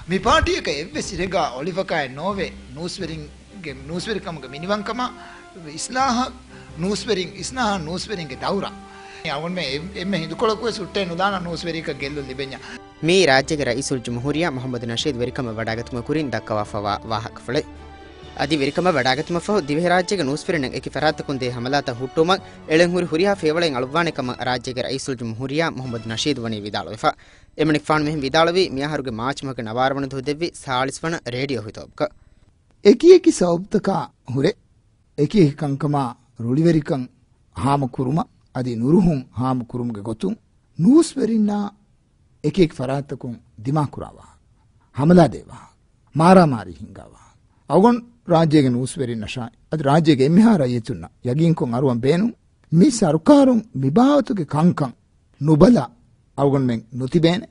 මේ පාටියක එව්වේ සිරගා ඔලිවකයි නෝවේ නූස්වරිකමක මිනිවංකම ඉස්ලාහ නූස්වරින් ඉස්නාහ නූස්වරින්ගේ දවුරා අවුන් මේ එම්මෙ හිදුකොලකුවේ සුට්ටේ නුදාන නූස්වරික ගෙල්ලු ලිබෙඤ්ඤා මේ රාජ්‍යගේ රයිසුල් ජුම්හූරියා මොහම්මද් නෂීද් වෙරිකම වඩාගතුම කුරින් දක්කවා වාහක ෆලේ අදි වෙරිකම වඩාගතුම ෆහ දිවේ රාජ්‍යගේ නූස්වරින් එක ෆරාතකුන් දේ හමලාත හුට්ටුම එළෙන්හුරි හුරියා ෆේවලෙන් අලුවානෙකම රාජ්‍යගේ රයිසුල් ජුම්හූරියා මොහම්මද් නෂීද් වනේ විදාලොෆා එමනික් ෆාන් මෙහිම විදාලවි මියාහරුගේ මාච් මක නවාරවන දුදෙවි 40 වන රේඩියෝ හිතොබ්ක එකියකි සෞබ්තක හුරේ එකියකි කංකමා රුලිවෙරිකන් හාම කුරුම අදි නුරුහුම් හාම කුරුම්ගේ ගොතුම් නූස්වරින්නා එකෙක් ෆරාතකුන් දිමා කුරාවා හමලා දේවා මාරාමාරි හිංගාවා අවගොන් රාජ්‍යගේ නූස්වරින් නෂා අද රාජ්‍යගේ එම්හාර යෙතුන්න යගින්කොන් අරුවන් බේනු මේ සරුකාරුන් විභාවතුගේ කංකන් නුබලා අවගොන් මෙන් නොතිබේන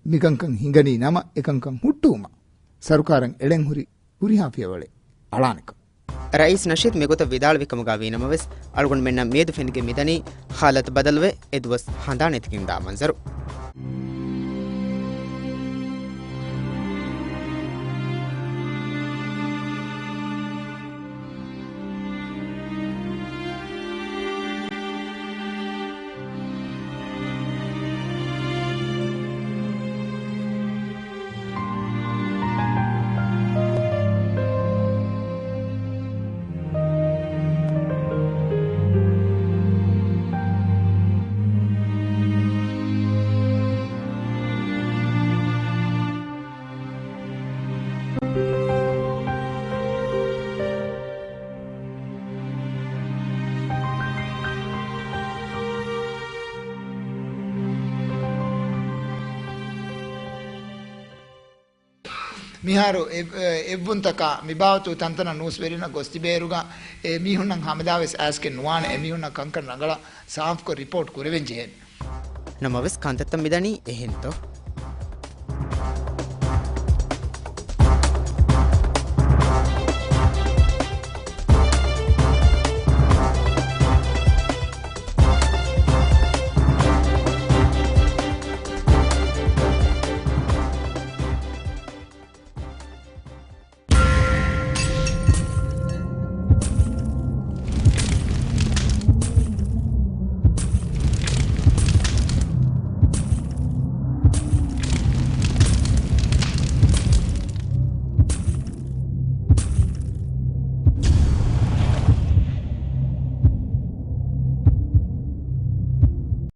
මිකංකන් හිංගනී නම එකංකන් හුට්ටුම සරුකාරන් එළෙන් හුරිහා ෆියවලේ අලානික ರೈಸ್ ನಶೀದ್ ಮೆಗೊತ ವಿದಾಳ್ ವಿಕಮಗ ವೀನಮವೆಸ್ ಅಳ್ಗೊಂಡ್ ಮೆನ್ನ ಮೇದು ಫೆನ್ಗೆ ಮಿದನಿ ಹಾಲತ್ ಬದಲ್ವೆ ಎದ್ವಸ್ ಹಂದಾನೆತಿಗಿಂದ ಮಂಜರು මිහාරු එව්වුන්තක මිබාවතු තන්තන නූස්වරින ගොස්තිබේරුගා මිහුන්නන් හමදාවෙස් ඇස්කෙන් නුවාන එමිහුන්න කංකර නගලා සාෆ්කෝ රිපෝට් කුරෙවෙන් ජෙහෙන් නමවෙස් කාන්තත්තම් මිදනී එහෙන්තෝ